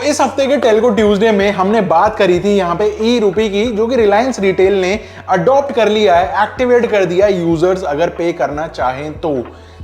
इस हफ्ते के टेलको ट्यूसडे में हमने बात करी थी यहाँ पे ई रूपी की, जो कि रिलायंस रिटेल ने अडॉप्ट कर लिया है, एक्टिवेट कर दिया यूजर्स अगर पे करना चाहें तो।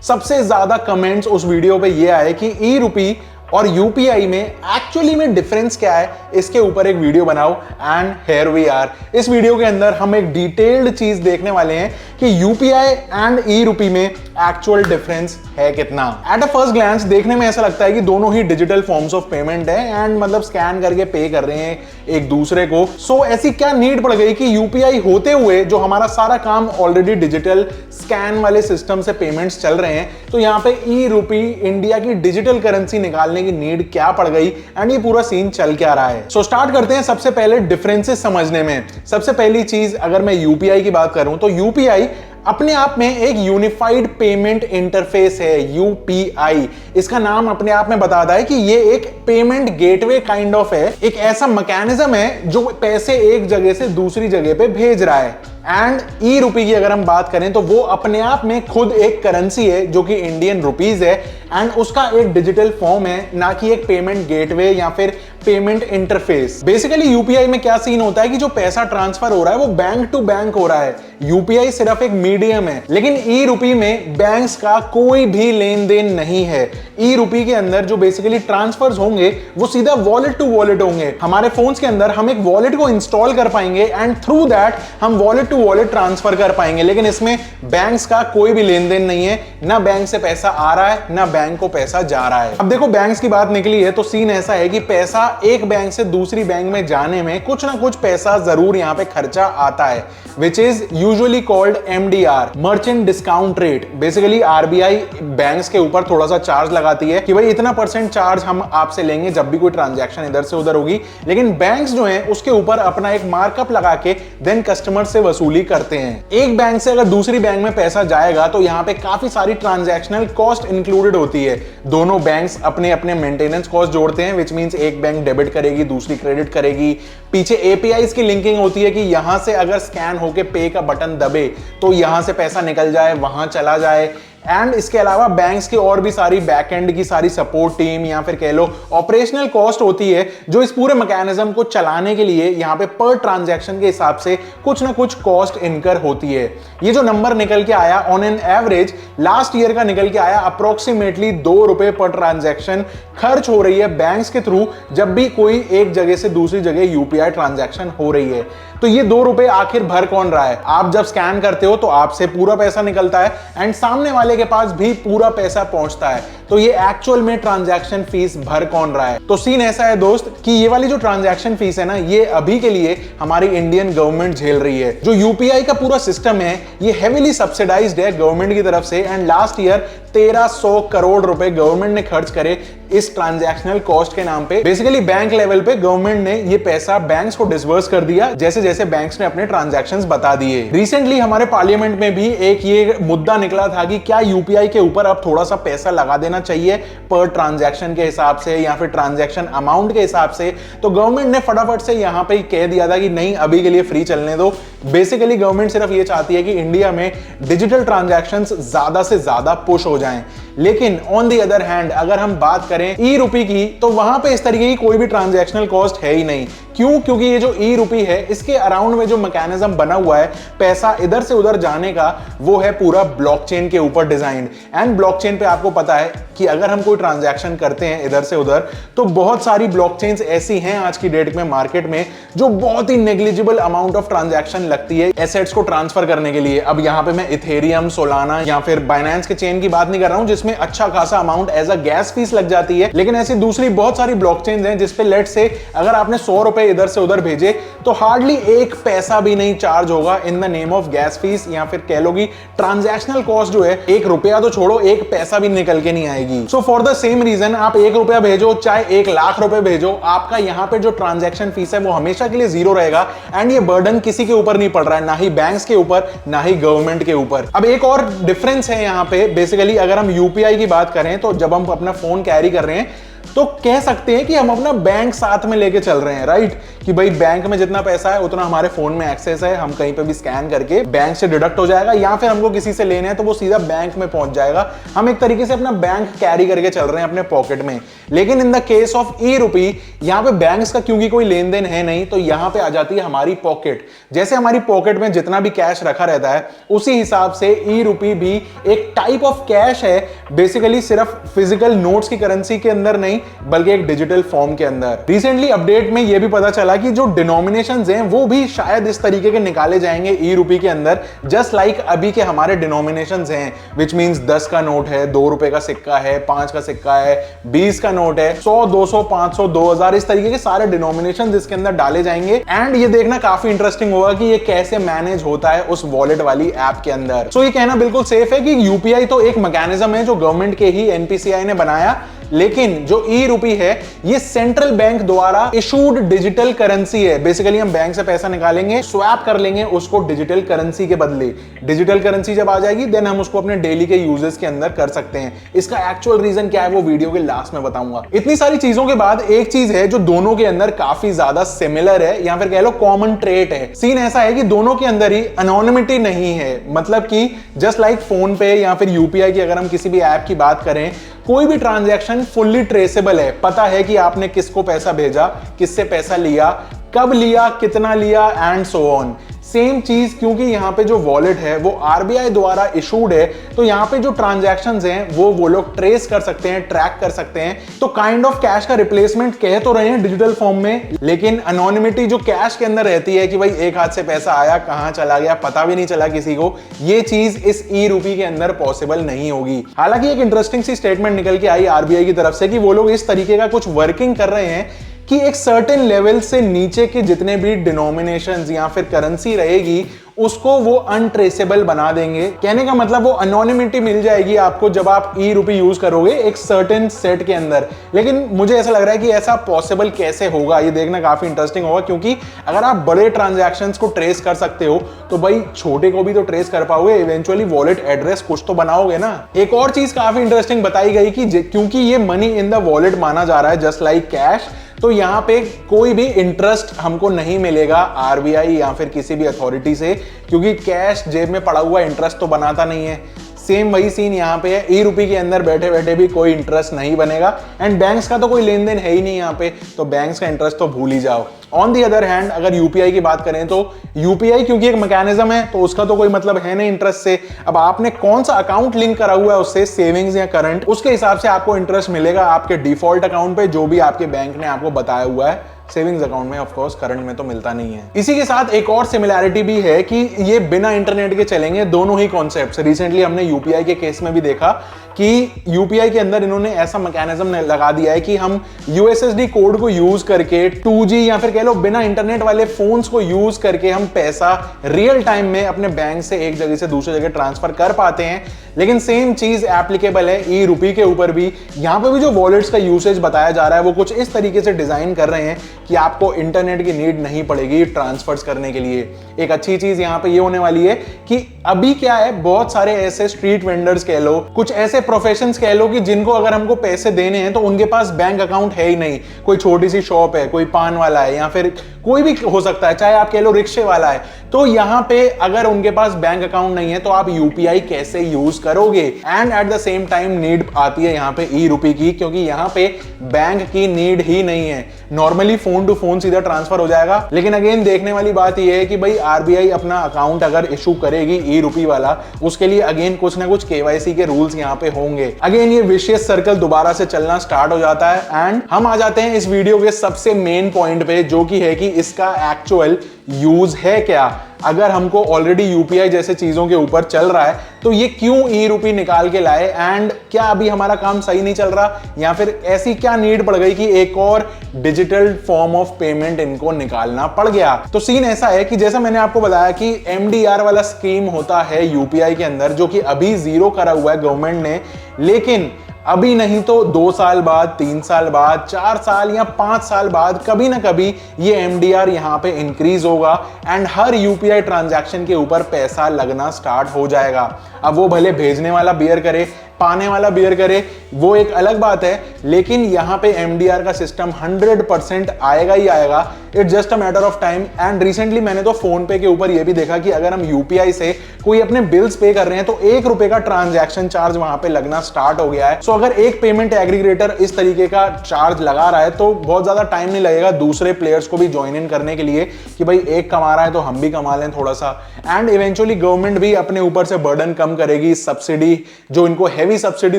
सबसे ज्यादा कमेंट्स उस वीडियो पे ये आए कि ई रूपी और यूपीआई में एक्चुअली में डिफरेंस क्या है, इसके ऊपर एक वीडियो बनाओ। And here we are. इस वीडियो के अंदर हम एक डिटेल्ड चीज देखने वाले हैं कि यूपीआई एंड ई रूपी में एक्चुअल डिफरेंस है कितना। एट अ फर्स्ट ग्लैंस देखने में ऐसा लगता है कि दोनों ही डिजिटल फॉर्म्स ऑफ पेमेंट है एंड मतलब स्कैन करके पे कर रहे हैं एक दूसरे को। ऐसी क्या नीड पड़ गई कि यूपीआई होते हुए जो हमारा सारा काम ऑलरेडी डिजिटल स्कैन वाले सिस्टम से पेमेंट्स चल रहे हैं, तो यहाँ पे ई रूपी इंडिया की डिजिटल करेंसी निकालने की नीड क्या पड़ गई एंड ये पूरा सीन चल क्या रहा है। स्टार्ट करते हैं सबसे पहले डिफरेंसेस समझने में। सबसे पहली चीज अगर मैं यूपीआई की बात करूं तो यूपीआई अपने आप में एक यूनिफाइड पेमेंट इंटरफेस है। यूपीआई इसका नाम अपने आप में बताता है कि ये एक पेमेंट गेटवे काइंड ऑफ है, एक ऐसा मैकेनिज्म है जो पैसे एक जगह से दूसरी जगह पे भेज रहा है। एंड ई रूपी की अगर हम बात करें तो वो अपने आप में खुद एक करेंसी है जो कि इंडियन रुपीज है एंड उसका एक डिजिटल फॉर्म है, ना कि एक पेमेंट गेटवे या फिर पेमेंट इंटरफेस। बेसिकली यूपीआई में क्या सीन होता है कि जो पैसा ट्रांसफर हो रहा है वो बैंक टू बैंक हो रहा है। यूपीआई सिर्फ एक मीडियम है, लेकिन ई रूपी में बैंक्स का कोई भी लेन देन नहीं है। ई रूपी के अंदर जो बेसिकली ट्रांसफर्स होंगे वो सीधा वॉलेट टू वॉलेट होंगे। हमारे फोन्स के अंदर हम एक वॉलेट को इंस्टॉल कर पाएंगे एंड थ्रू दैट हम वॉलेट टू वॉलेट ट्रांसफर कर पाएंगे, लेकिन इसमें बैंक्स का कोई भी लेन देन नहीं है। ना बैंक से पैसा आ रहा है ना बैंक को पैसा जा रहा है। अब देखो बैंक्स की बात निकली है तो सीन ऐसा है कि पैसा एक बैंक से दूसरी बैंक में जाने में कुछ ना कुछ पैसा जरूर यहां पे खर्चा आता है, which is usually called MDR, merchant discount rate. Basically RBI banks के ऊपर थोड़ा सा चार्ज लगाती है कि भाई इतना % चार्ज हम आपसे लेंगे जब भी कोई ट्रांजैक्शन इधर से उधर होगी, लेकिन बैंक्स जो हैं उसके ऊपर अपना एक मार्कअप लगा के देन कस्टमर से वसूली करते हैं। एक बैंक से अगर दूसरी बैंक में पैसा जाएगा तो यहां पे काफी सारी ट्रांजैक्शनल कॉस्ट इंक्लूडेड होती है। दोनों बैंक्स अपने अपने मेंटेनेंस कॉस्ट जोड़ते हैं, विच मींस एक बैंक डेबिट करेगी दूसरी क्रेडिट करेगी। पीछे एपीआईज की लिंकिंग होती है कि यहां से अगर स्कैन होके पे का बटन दबे तो यहां से पैसा निकल जाए, वहां चला जाए। एंड इसके अलावा बैंक्स की और भी सारी बैकएंड की सारी सपोर्ट टीम या फिर कह लो ऑपरेशनल कॉस्ट होती है, जो इस पूरे मैकेनिज्म को चलाने के लिए यहाँ पे पर ट्रांजैक्शन के हिसाब से कुछ ना कुछ कॉस्ट इनकर होती है। ये जो नंबर निकल के आया on an average last year का निकल के आया अप्रोक्सीमेटली ₹2 पर ट्रांजैक्शन खर्च हो रही है बैंक्स के थ्रू जब भी कोई एक जगह से दूसरी जगह यूपीआई ट्रांजैक्शन हो रही है। तो ये ₹2 आखिर भर कौन रहा है? आप जब स्कैन करते हो तो आपसे पूरा पैसा निकलता है एंड सामने वाले के पास भी पूरा पैसा पहुंचता है, तो ये एक्चुअल में ट्रांजैक्शन फीस भर कौन रहा है? तो सीन ऐसा है दोस्त कि ये वाली जो ट्रांजैक्शन फीस है ना, ये अभी के लिए हमारी इंडियन गवर्नमेंट झेल रही है। जो यूपीआई का पूरा सिस्टम है ये हेवीली सब्सिडाइज्ड है गवर्नमेंट की तरफ से एंड लास्ट ईयर 1300 करोड़ रुपए गवर्नमेंट ने खर्च करे इस ट्रांजैक्शनल कॉस्ट के नाम पे। बेसिकली बैंक लेवल पे गवर्नमेंट ने ये पैसा बैंक्स को डिसबर्स कर दिया जैसे जैसे बैंक्स ने अपने ट्रांजैक्शंस बता दिए। रिसेंटली हमारे पार्लियामेंट में भी एक ये मुद्दा निकला था कि क्या यूपीआई के ऊपर अब थोड़ा सा पैसा लगा देना चाहिए पर ट्रांजैक्शन के हिसाब से या फिर ट्रांजैक्शन अमाउंट के हिसाब से। तो गवर्नमेंट ने फटाफट से यहां पे कह दिया था कि नहीं, अभी के लिए फ्री चलने दो। बेसिकली गवर्नमेंट सिर्फ ये चाहती है कि इंडिया में डिजिटल ट्रांजैक्शंस ज्यादा से ज्यादा पुश हो जाएं। लेकिन ऑन द अदर हैंड अगर हम बात करें ई रूपी की तो वहां पे इस तरीके की कोई भी ट्रांजैक्शनल कॉस्ट है ही नहीं। क्यों? क्योंकि ये जो ई रूपी है इसके अराउंड में जो मैकेनिज्म बना हुआ है पैसा इधर से उधर जाने का, वो है पूरा ब्लॉकचेन के ऊपर डिजाइंड। एंड ब्लॉकचेन पे आपको पता है कि अगर हम कोई ट्रांजैक्शन करते हैं इधर से उधर तो बहुत सारी ब्लॉकचेन्स ऐसी हैं आज की डेट में मार्केट में जो बहुत ही नेग्लिजिबल अमाउंट ऑफ ट्रांजैक्शन लगती है एसेट्स को ट्रांसफर करने के लिए। अब यहां पे मैं इथेरियम, सोलाना या फिर बाइनेंस के चेन की बात नहीं कर रहा हूं जिसमें अच्छा खासा amount as a gas fees लग जाती है, लेकिन ऐसी दूसरी बहुत सारी ब्लॉकचेन्स हैं जिसपे लेट से अगर आपने ₹100 इधर से उधर भेजे तो हार्डली एक पैसा भी नहीं चार्ज होगा in the name of gas fees, या फिर कह लो कि ट्रांजैक्शनल कॉस्ट जो है ₹1 तो छोड़ो, एक पैसा भी निकल के नहीं आएगी। So for the same reason आप ₹1 भेजो चाहे ₹1,00,000 भेजो, आपका यहां पे जो ट्रांजैक्शन फीस है वो हमेशा के लिए जीरो रहेगा एंड ये बर्डन किसी के ऊपर नहीं पड़ रहा है, ना ही बैंक्स के ऊपर ना ही गवर्नमेंट के ऊपर। अब एक और डिफरेंस है यहां पे, बेसिकली अगर हम यूपीआई की बात करें तो जब हम अपना फोन कैरी कर रहे हैं तो कह सकते हैं कि हम अपना बैंक साथ में लेके चल रहे हैं, राइट? कि भाई बैंक में जितना पैसा है उतना हमारे फोन में एक्सेस है, हम कहीं पे भी स्कैन करके बैंक से डिडक्ट हो जाएगा, या फिर हमको किसी से लेना है तो वो सीधा बैंक में पहुंच जाएगा। हम एक तरीके से अपना बैंक कैरी करके चल रहे हैं अपने पॉकेट में। लेकिन इन द केस ऑफ ई रुपी, यहां पे बैंक्स का क्योंकि कोई लेन देन है नहीं, तो यहां पे आ जाती है हमारी पॉकेट। जैसे हमारी पॉकेट में जितना भी कैश रखा रहता है, उसी हिसाब से ई रुपी भी एक टाइप ऑफ कैश है, बेसिकली सिर्फ फिजिकल नोट्स की करेंसी के अंदर नहीं बल्कि एक डिजिटल फॉर्म के अंदर। रिसेंटली अपडेट में यह भी पता चला कि जो डिनोमिनेशंस हैं वो भी शायद इस तरीके के निकाले जाएंगे ई रुपी के अंदर, जस्ट लाइक अभी के हमारे डिनोमिनेशंस हैं, विच मींस 10 का नोट है, 2 रुपए का सिक्का है, 5 का सिक्का है, 20 का नोट है, 100, 200, 500, 2000, इस तरीके के सारे डिनोमिनेशंस इसके अंदर डाले जाएंगे। एंड ये देखना काफी इंटरेस्टिंग होगा कि ये कैसे मैनेज होता है उस वॉलेट वाली ऐप के अंदर। सो ये कहना बिल्कुल सेफ है कि यूपीआई तो एक मैकेनिज्म है जो गवर्नमेंट के ही एनपीसीआई ने बनाया, लेकिन जो ई रुपी है ये सेंट्रल बैंक द्वारा इशूड डिजिटल करेंसी है। बेसिकली हम बैंक से पैसा निकालेंगे, स्वैप कर लेंगे उसको डिजिटल करेंसी के बदले। डिजिटल करेंसी जब आ जाएगी देन हम उसको अपने डेली के यूजेस के अंदर कर सकते हैं। इसका एक्चुअल रीजन क्या है वो वीडियो के लास्ट में बताऊंगा। इतनी सारी चीजों के बाद एक चीज है जो दोनों के अंदर काफी ज्यादा सिमिलर है, या फिर कह लो कॉमन ट्रेट है। सीन ऐसा है कि दोनों के अंदर ही एनोनिमिटी नहीं है, मतलब कि जस्ट लाइक फोन पे या फिर यूपीआई की अगर हम किसी भी ऐप की बात करें, कोई भी ट्रांजैक्शन फुल्ली ट्रेसेबल है, पता है कि आपने किसको पैसा भेजा, किससे पैसा लिया, कब लिया, कितना लिया एंड सो ऑन। सेम चीज क्योंकि यहां पे जो वॉलेट है वो आरबीआई द्वारा इशूड है, तो यहां पे जो ट्रांजैक्शंस हैं वो लोग ट्रेस कर सकते हैं, ट्रैक कर सकते हैं। तो काइंड ऑफ कैश का रिप्लेसमेंट कह तो रहे हैं डिजिटल फॉर्म में, लेकिन एनोनिमिटी जो कैश के अंदर रहती है कि भाई एक हाथ से पैसा आया, कहां चला गया, पता भी नहीं चला किसी को, ये चीज इस ई रुपी के अंदर पॉसिबल नहीं होगी। हालांकि एक इंटरेस्टिंग सी स्टेटमेंट निकल के आई आरबीआई की तरफ से कि वो लोग इस तरीके का कुछ वर्किंग कर रहे हैं कि एक सर्टेन लेवल से नीचे के जितने भी डिनोमिनेशंस या फिर करेंसी रहेगी उसको वो अनट्रेसेबल बना देंगे। कहने का मतलब वो एनोनिमिटी मिल जाएगी आपको जब आप ई रुपी यूज करोगे एक सर्टेन सेट के अंदर। लेकिन मुझे ऐसा लग रहा है कि ऐसा पॉसिबल कैसे होगा, ये देखना काफी इंटरेस्टिंग होगा, क्योंकि अगर आप बड़े ट्रांजैक्शंस को ट्रेस कर सकते हो तो भाई छोटे को भी तो ट्रेस कर पाओगे, इवेंचुअली वॉलेट एड्रेस कुछ तो बनाओगे ना। एक और चीज काफी इंटरेस्टिंग बताई गई कि क्योंकि ये मनी इन द वॉलेट माना जा रहा है जस्ट लाइक कैश, तो यहां पे कोई भी इंटरेस्ट हमको नहीं मिलेगा आरबीआई या फिर किसी भी अथॉरिटी से, क्योंकि कैश जेब में पड़ा हुआ इंटरेस्ट तो बनाता नहीं है। सेम वही सीन यहाँ पे है, ई रुपी के अंदर बैठे बैठे भी कोई इंटरेस्ट नहीं बनेगा, एंड बैंक्स का तो कोई लेन देन है ही नहीं यहाँ पे, तो बैंक्स का इंटरेस्ट तो भूल ही जाओ। ऑन दी अदर हैंड अगर यूपीआई की बात करें तो यूपीआई क्योंकि एक मैकेनिज्म है तो उसका तो कोई मतलब है नहीं इंटरेस्ट से। अब आपने कौन सा अकाउंट लिंक करा हुआ है उससे, सेविंग्स या करंट, उसके हिसाब से आपको इंटरेस्ट मिलेगा आपके डिफॉल्ट अकाउंट पे जो भी आपके बैंक ने आपको बताया हुआ है। सेविंग्स अकाउंट में ऑफ कोर्स, करंट में तो मिलता नहीं है। इसी के साथ एक और सिमिलैरिटी भी है कि ये बिना इंटरनेट के चलेंगे दोनों ही कॉन्सेप्ट्स। रिसेंटली हमने यूपीआई के केस में भी देखा कि यूपीआई के अंदर इन्होंने ऐसा मैकेनिज्म लगा दिया है कि हम यूएसएसडी कोड को यूज करके 2G या फिर कह लो बिना इंटरनेट वाले फोन्स को यूज करके हम पैसा रियल टाइम में अपने बैंक से एक जगह से दूसरी जगह ट्रांसफर कर पाते हैं। लेकिन सेम चीज एप्लीकेबल है ई रुपी के ऊपर भी। यहां पे भी जो वॉलेट्स का यूसेज बताया जा रहा है वो कुछ इस तरीके से डिजाइन कर रहे हैं कि आपको इंटरनेट की नीड नहीं पड़ेगी ट्रांसफर्स करने के लिए। एक अच्छी चीज यहां पे ये होने वाली है कि अभी क्या है, बहुत सारे ऐसे स्ट्रीट वेंडर्स कह लो, कुछ ऐसे प्रोफेशंस कह लो कि जिनको अगर हमको पैसे देने हैं तो उनके पास बैंक अकाउंट है ही नहीं। कोई छोटी सी शॉप है, कोई पान वाला है, या फिर कोई भी हो सकता है, चाहे आप कह लो रिक्शे वाला है, तो यहां पे अगर उनके पास बैंक अकाउंट नहीं है तो आप यूपीआई कैसे यूज करोगे। And at the same time need आती है यहां पे ई रुपी की, क्योंकि यहां पे बैंक की नीड ही नहीं है। नॉर्मली फोन टू फोन सीधा ट्रांसफर हो जाएगा। लेकिन अगेन देखने वाली बात यह है कि भाई आरबीआई अपना अकाउंट अगर इशू करेगी ई रुपी वाला, उसके लिए अगेन कुछ ना कुछ केवाईसी के रूल्स यहां पे होंगे। अगेन ये विशियस सर्कल दोबारा से चलना स्टार्ट हो जाता है। एंड हम आ जाते हैं इस वीडियो के सबसे मेन पॉइंट पे, जो कि है कि इसका एक्चुअल यूज है क्या। अगर हमको ऑलरेडी यूपीआई जैसे चीजों के ऊपर चल रहा है तो ये क्यों ई रुपी निकाल के लाए, एंड क्या अभी हमारा काम सही नहीं चल रहा, या फिर ऐसी क्या नीड पड़ गई कि एक और डिजिटल फॉर्म ऑफ पेमेंट इनको निकालना पड़ गया। तो सीन ऐसा है कि जैसा मैंने आपको बताया कि एमडीआर वाला स्कीम होता है यूपीआई के अंदर, जो कि अभी जीरो करा हुआ है गवर्नमेंट ने, लेकिन अभी नहीं तो 2 साल बाद, 3 साल बाद, 4 साल या 5 साल बाद कभी ना कभी ये एमडीआर यहां पे इंक्रीज होगा एंड हर यूपीआई ट्रांजैक्शन के ऊपर पैसा लगना स्टार्ट हो जाएगा। अब वो भले भेजने वाला बियर करे पाने वाला बियर करे वो एक अलग बात है, लेकिन यहां पे एमडीआर का सिस्टम 100% आएगा ही आएगा। It's just a matter of time. And recently मैंने तो फोन पे के ऊपर ये भी देखा कि अगर हम यूपीआई से कोई अपने बिल्स पे कर रहे हैं तो ₹1 का ट्रांजैक्शन चार्ज वहां पे लगना स्टार्ट हो गया है। सो अगर एक पेमेंट एग्रीगेटर इस तरीके का चार्ज लगा रहा है तो बहुत ज्यादा टाइम नहीं लगेगा दूसरे प्लेयर्स को भी ज्वाइन इन करने के लिए कि भाई एक कमा रहा है तो हम भी कमा लें थोड़ा सा। एंड इवेंचुअली गवर्नमेंट भी अपने ऊपर से बर्डन कम करेगी, सब्सिडी जो इनको हैवी सब्सिडी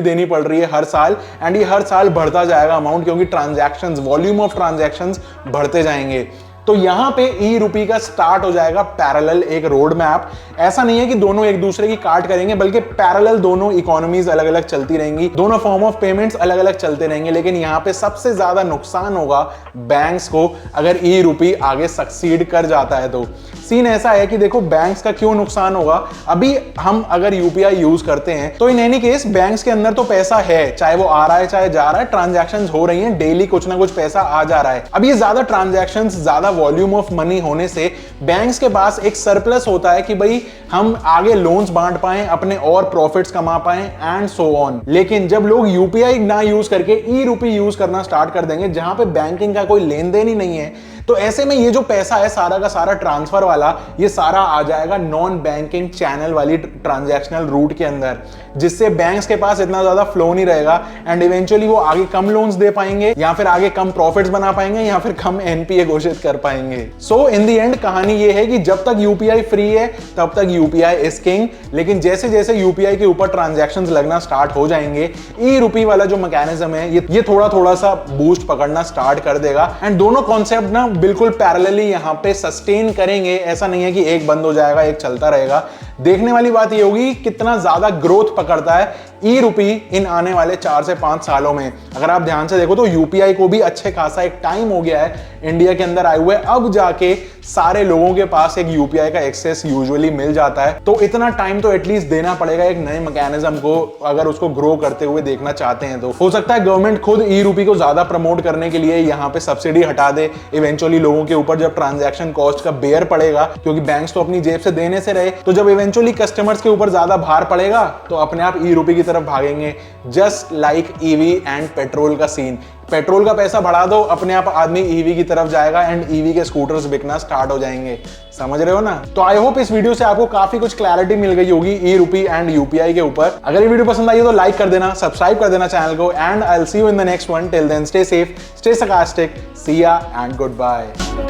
देनी पड़ रही है हर साल, एंड ये हर साल बढ़ता जाएगा अमाउंट, क्योंकि ट्रांजैक्शंस, वॉल्यूम ऑफ ट्रांजैक्शंस बढ़ते जाएंगे। तो यहां पे ई रूपी का स्टार्ट हो जाएगा पैरेलल एक रोड मैप। ऐसा नहीं है कि दोनों एक दूसरे की काट करेंगे, बल्कि पैरेलल दोनों इकोनॉमीज अलग अलग चलती रहेंगी, दोनों फॉर्म ऑफ पेमेंट्स अलग अलग चलते रहेंगे। लेकिन यहां पे सबसे ज्यादा नुकसान होगा बैंक्स को अगर ई रूपी आगे सक्सीड कर जाता है। तो सीन ऐसा है कि देखो बैंक्स का क्यों नुकसान होगा, अभी हम अगर यूपीआई यूज करते हैं तो इन एनी केस बैंक्स के अंदर तो पैसा है, चाहे वो आ रहा है चाहे जा रहा है, ट्रांजैक्शंस हो रही हैं, डेली कुछ ना कुछ पैसा आ जा रहा है। अब ये ज्यादा ट्रांजैक्शंस, ज्यादा वॉल्यूम ऑफ मनी होने से बैंक्स के पास एक सरप्लस होता है कि भाई हम आगे लोन्स बांट पाए, अपने और प्रॉफिट्स कमा पाए एंड सो ऑन। लेकिन जब लोग यूपीआई ना यूज करके ई रूपी यूज करना स्टार्ट कर देंगे जहां पे बैंकिंग का कोई लेन देन ही नहीं है, तो ऐसे में ये जो पैसा है सारा का सारा ट्रांसफर वाला, ये सारा आ जाएगा नॉन बैंकिंग चैनल वाली ट्रांजैक्शनल रूट के अंदर, जिससे बैंक्स के पास इतना ज्यादा फ्लो नहीं रहेगा एंड इवेंचुअली वो आगे कम लोन्स दे पाएंगे, या फिर आगे कम प्रॉफिट्स बना पाएंगे, या फिर कम एनपीए घोषित कर पाएंगे। सो इन द एंड कहानी ये है कि जब तक यूपीआई फ्री है तब तक यूपीआई इज किंग, लेकिन जैसे जैसे यूपीआई के ऊपर ट्रांजैक्शंस लगना स्टार्ट हो जाएंगे, ई रूपी वाला जो मैकेनिज्म है ये थोड़ा थोड़ा सा बूस्ट पकड़ना स्टार्ट कर देगा। एंड दोनों कॉन्सेप्ट ना बिल्कुल पैरेलली यहां पे सस्टेन करेंगे। ऐसा नहीं है कि एक बंद हो जाएगा एक चलता रहेगा। देखने वाली बात ये होगी कितना ज्यादा ग्रोथ पकड़ता है ई रूपी इन आने वाले 4 से 5 सालों में। अगर आप ध्यान से देखो तो यूपीआई को भी अच्छे खासा एक टाइम हो गया है इंडिया के अंदर आए हुए, अब जाके सारे लोगों के पास एक यूपीआई का एक्सेस यूजुअली मिल जाता है। तो इतना टाइम तो एटलीस्ट देना पड़ेगा एक नए मैकेनिज्म को, अगर उसको ग्रो करते हुए देखना चाहते हैं तो। हो सकता है गवर्नमेंट खुद ई रूपी को ज्यादा प्रमोट करने के लिए यहां पे सब्सिडी हटा दे इवेंचुअली लोगों के ऊपर, जब ट्रांजैक्शन कॉस्ट का बेयर पड़ेगा, क्योंकि बैंक्स तो अपनी जेब से देने से रहे, तो जब इवेंचुअली कस्टमर्स के ऊपर ज्यादा भार पड़ेगा तो अपने आप ई रूपी की तरफ भागेंगे। Just like EV and petrol का सीन, पेट्रोल का पैसा बढ़ा दो अपने आप आदमी ईवी की तरफ जाएगा एंड ईवी के स्कूटर्स बिकना स्टार्ट हो जाएंगे। समझ रहे हो ना? तो आई होप इस वीडियो से आपको काफी कुछ क्लैरिटी मिल गई होगी ई रूपी एंड यूपीआई के ऊपर। अगर ये वीडियो पसंद आई हो तो लाइक कर देना, सब्सक्राइब कर देना चैनल को, and I will see you in the next one. Till then stay safe, stay sarcastic, see ya and goodbye।